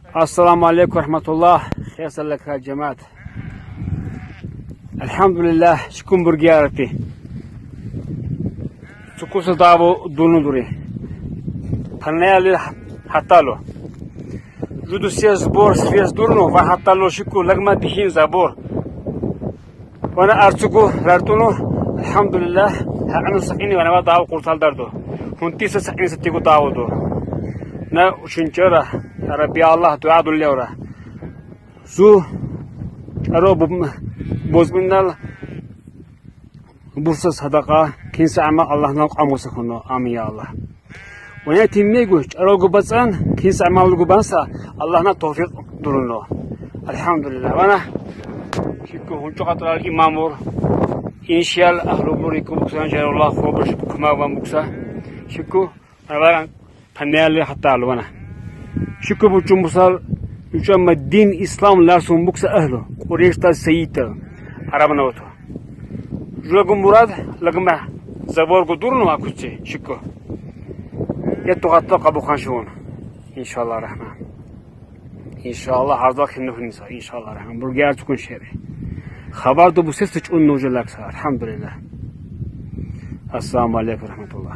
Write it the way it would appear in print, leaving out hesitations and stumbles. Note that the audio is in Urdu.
السلام عليكم ورحمة الله. خير لك يا جماعة. الحمد لله شكون برجيارتي سكوس دابو دونو دوري فنيالي حتى له جودو سياس بور سياس دورنو فحتى له شكو لغما دحين زابور وانا ارتقو رارتونو الحمد لله انا سقيني وانا داو قرطال دردو هنتي سقيني ستيكو داو دو نا شنجرة يا ربي الله دعاء دولي ورا زو ارو بوزمنال بورصة صدقة كنس عما الله نوقع موسخنو آمين يا الله ونأتي ميجوش أروجو بسان كنس عما لجو بنسا الله نتوفيق دولنا الحمد لله وانا شكو هنشو خاطر الإمامور إن شاء الله أهل بوريكم بكسان جل الله فوبر شكو كما ومكسا شكو أنا فنيالي حتى وانا شكو بوچو مسال يجمع الدين إسلام لارسون بكسا أهله وريشتا سيئتا عربنا وتو جلوكم مراد لقمة زبور قدورنا ما كنتي شكو يتغطى أبو خانشون إن شاء الله الرحمن إن شاء الله عرضك إنه النساء إن شاء الله الرحمن برجع تكون شيري خبر دو بسيستش أنه جلك الحمد لله. السلام عليكم ورحمة الله.